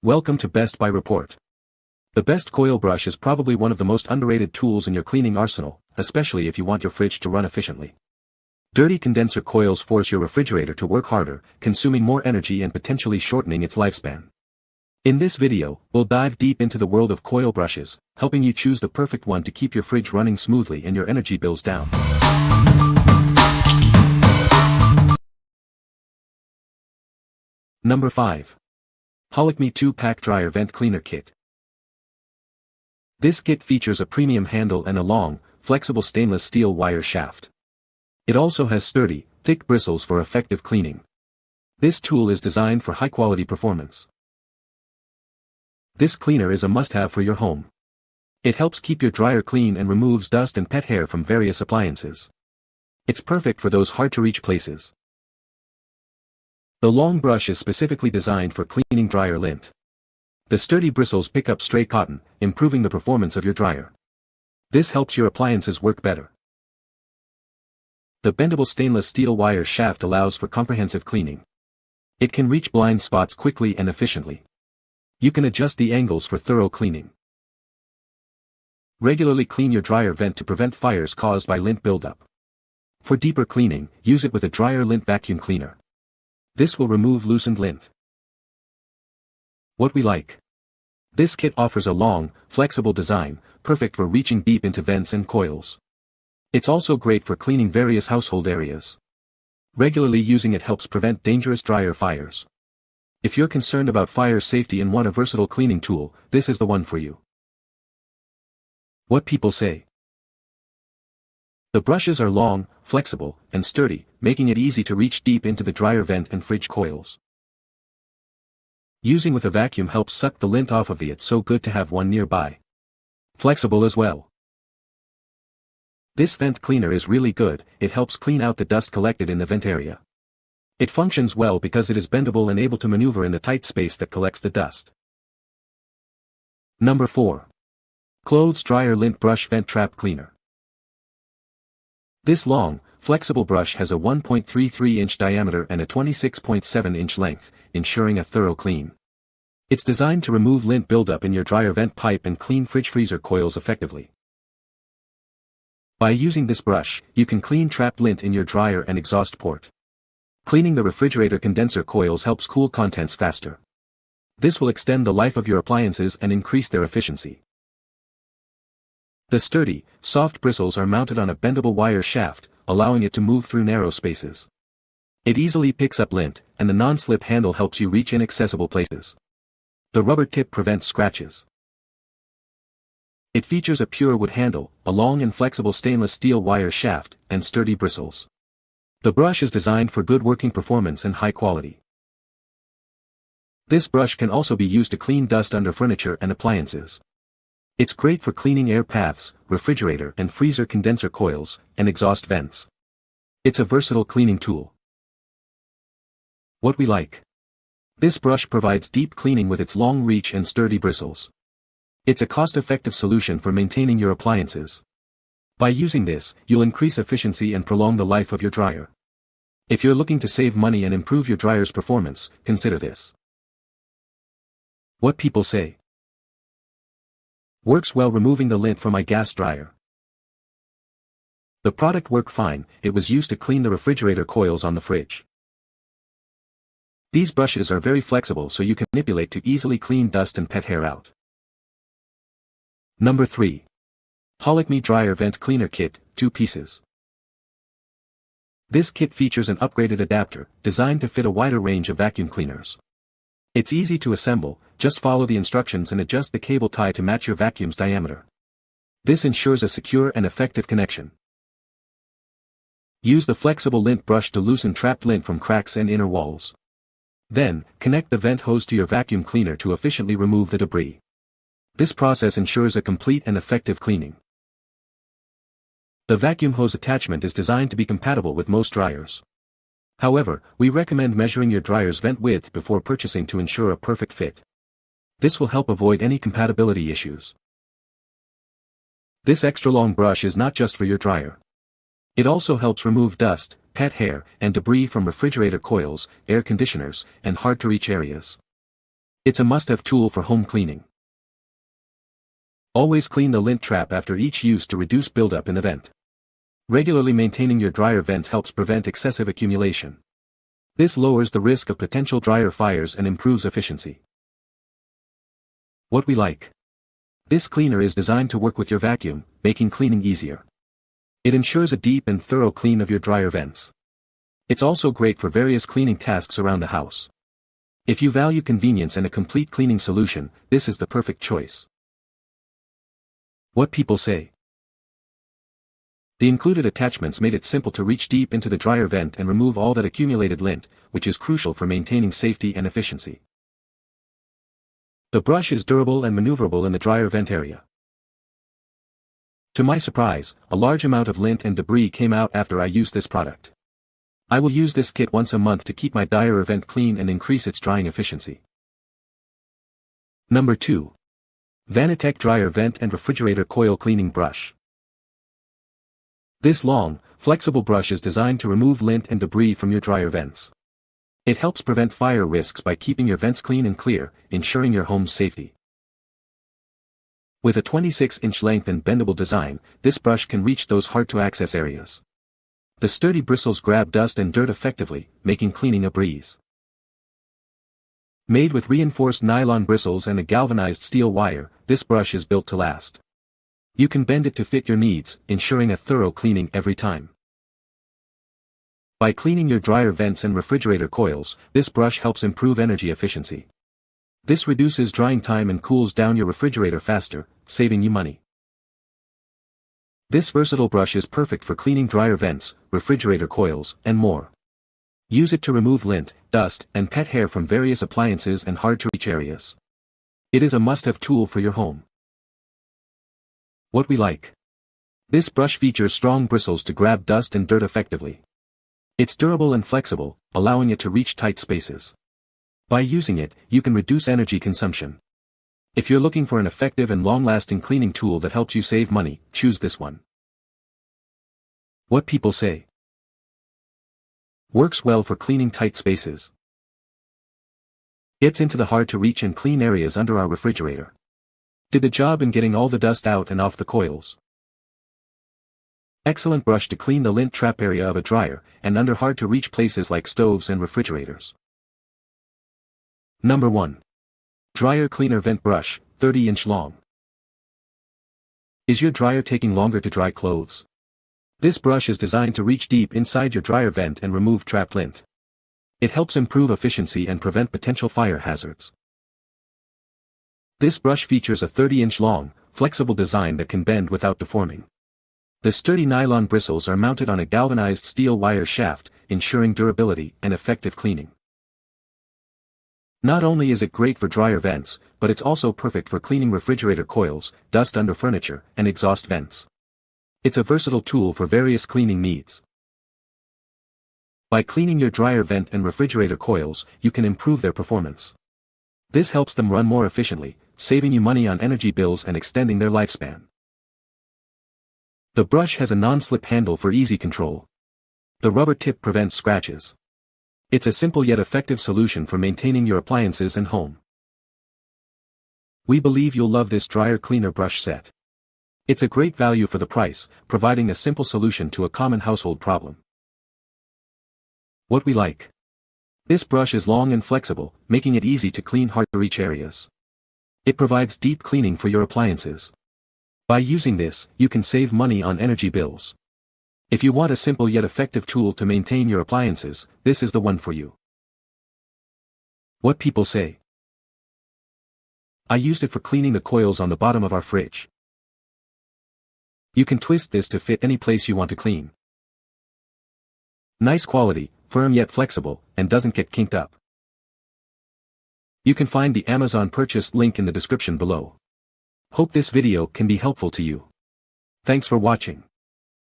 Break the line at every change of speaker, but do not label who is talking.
Welcome to Best Buy Report. The Best Coil Brush is probably one of the most underrated tools in your cleaning arsenal, especially if you want your fridge to run efficiently. Dirty condenser coils force your refrigerator to work harder, consuming more energy and potentially shortening its lifespan. In this video, we'll dive deep into the world of coil brushes, helping you choose the perfect one to keep your fridge running smoothly and your energy bills down. Number 5. Holikme 2-Pack Dryer Vent Cleaner Kit. This kit features a premium handle and a long, flexible stainless steel wire shaft. It also has sturdy, thick bristles for effective cleaning. This tool is designed for high-quality performance. This cleaner is a must-have for your home. It helps keep your dryer clean and removes dust and pet hair from various appliances. It's perfect for those hard-to-reach places. The long brush is specifically designed for cleaning dryer lint. The sturdy bristles pick up stray cotton, improving the performance of your dryer. This helps your appliances work better. The bendable stainless steel wire shaft allows for comprehensive cleaning. It can reach blind spots quickly and efficiently. You can adjust the angles for thorough cleaning. Regularly clean your dryer vent to prevent fires caused by lint buildup. For deeper cleaning, use it with a dryer lint vacuum cleaner. This will remove loosened lint. What we like. This kit offers a long, flexible design, perfect for reaching deep into vents and coils. It's also great for cleaning various household areas. Regularly using it helps prevent dangerous dryer fires. If you're concerned about fire safety and want a versatile cleaning tool, this is the one for you. What people say. The brushes are long, flexible, and sturdy, making it easy to reach deep into the dryer vent and fridge coils. Using with a vacuum helps suck the lint off of the. It's so good to have one nearby. Flexible as well. This vent cleaner is really good. It helps clean out the dust collected in the vent area. It functions well because it is bendable and able to maneuver in the tight space that collects the dust. Number 4. Clothes Dryer Lint Brush Vent Trap Cleaner. This long, flexible brush has a 1.33-inch diameter and a 26.7-inch length, ensuring a thorough clean. It's designed to remove lint buildup in your dryer vent pipe and clean fridge-freezer coils effectively. By using this brush, you can clean trapped lint in your dryer and exhaust port. Cleaning the refrigerator condenser coils helps cool contents faster. This will extend the life of your appliances and increase their efficiency. The sturdy, soft bristles are mounted on a bendable wire shaft, allowing it to move through narrow spaces. It easily picks up lint, and the non-slip handle helps you reach inaccessible places. The rubber tip prevents scratches. It features a pure wood handle, a long and flexible stainless steel wire shaft, and sturdy bristles. The brush is designed for good working performance and high quality. This brush can also be used to clean dust under furniture and appliances. It's great for cleaning air paths, refrigerator and freezer condenser coils, and exhaust vents. It's a versatile cleaning tool. What we like. This brush provides deep cleaning with its long reach and sturdy bristles. It's a cost-effective solution for maintaining your appliances. By using this, you'll increase efficiency and prolong the life of your dryer. If you're looking to save money and improve your dryer's performance, consider this. What people say. Works well removing the lint from my gas dryer. The product worked fine. It was used to clean the refrigerator coils on the fridge. These brushes are very flexible so you can manipulate to easily clean dust and pet hair out. Number 3. Holikme Dryer Vent Cleaner Kit, 2 pieces. This kit features an upgraded adapter, designed to fit a wider range of vacuum cleaners. It's easy to assemble, just follow the instructions and adjust the cable tie to match your vacuum's diameter. This ensures a secure and effective connection. Use the flexible lint brush to loosen trapped lint from cracks and inner walls. Then, connect the vent hose to your vacuum cleaner to efficiently remove the debris. This process ensures a complete and effective cleaning. The vacuum hose attachment is designed to be compatible with most dryers. However, we recommend measuring your dryer's vent width before purchasing to ensure a perfect fit. This will help avoid any compatibility issues. This extra long brush is not just for your dryer. It also helps remove dust, pet hair, and debris from refrigerator coils, air conditioners, and hard-to-reach areas. It's a must-have tool for home cleaning. Always clean the lint trap after each use to reduce buildup in the vent. Regularly maintaining your dryer vents helps prevent excessive accumulation. This lowers the risk of potential dryer fires and improves efficiency. What we like. This cleaner is designed to work with your vacuum, making cleaning easier. It ensures a deep and thorough clean of your dryer vents. It's also great for various cleaning tasks around the house. If you value convenience and a complete cleaning solution, this is the perfect choice. What people say. The included attachments made it simple to reach deep into the dryer vent and remove all that accumulated lint, which is crucial for maintaining safety and efficiency. The brush is durable and maneuverable in the dryer vent area. To my surprise, a large amount of lint and debris came out after I used this product. I will use this kit once a month to keep my dryer vent clean and increase its drying efficiency. Number 2. Vanitek Dryer Vent and Refrigerator Coil Cleaning Brush. This long, flexible brush is designed to remove lint and debris from your dryer vents. It helps prevent fire risks by keeping your vents clean and clear, ensuring your home's safety. With a 26-inch length and bendable design, this brush can reach those hard-to-access areas. The sturdy bristles grab dust and dirt effectively, making cleaning a breeze. Made with reinforced nylon bristles and a galvanized steel wire, this brush is built to last. You can bend it to fit your needs, ensuring a thorough cleaning every time. By cleaning your dryer vents and refrigerator coils, this brush helps improve energy efficiency. This reduces drying time and cools down your refrigerator faster, saving you money. This versatile brush is perfect for cleaning dryer vents, refrigerator coils, and more. Use it to remove lint, dust, and pet hair from various appliances and hard-to-reach areas. It is a must-have tool for your home. What we like. This brush features strong bristles to grab dust and dirt effectively. It's durable and flexible, allowing it to reach tight spaces. By using it, you can reduce energy consumption. If you're looking for an effective and long-lasting cleaning tool that helps you save money, choose this one. What people say. Works well for cleaning tight spaces. Gets into the hard-to-reach and clean areas under our refrigerator. Did the job in getting all the dust out and off the coils. Excellent brush to clean the lint trap area of a dryer, and under hard-to-reach places like stoves and refrigerators. Number 1. Dryer Cleaner Vent Brush, 30-inch long. Is your dryer taking longer to dry clothes? This brush is designed to reach deep inside your dryer vent and remove trapped lint. It helps improve efficiency and prevent potential fire hazards. This brush features a 30-inch long, flexible design that can bend without deforming. The sturdy nylon bristles are mounted on a galvanized steel wire shaft, ensuring durability and effective cleaning. Not only is it great for dryer vents, but it's also perfect for cleaning refrigerator coils, dust under furniture, and exhaust vents. It's a versatile tool for various cleaning needs. By cleaning your dryer vent and refrigerator coils, you can improve their performance. This helps them run more efficiently, saving you money on energy bills and extending their lifespan. The brush has a non-slip handle for easy control. The rubber tip prevents scratches. It's a simple yet effective solution for maintaining your appliances and home. We believe you'll love this dryer cleaner brush set. It's a great value for the price, providing a simple solution to a common household problem. What we like. This brush is long and flexible, making it easy to clean hard-to-reach areas. It provides deep cleaning for your appliances. By using this, you can save money on energy bills. If you want a simple yet effective tool to maintain your appliances, this is the one for you. What people say. I used it for cleaning the coils on the bottom of our fridge. You can twist this to fit any place you want to clean. Nice quality, firm yet flexible, and doesn't get kinked up. You can find the Amazon purchase link in the description below. Hope this video can be helpful to you. Thanks for watching.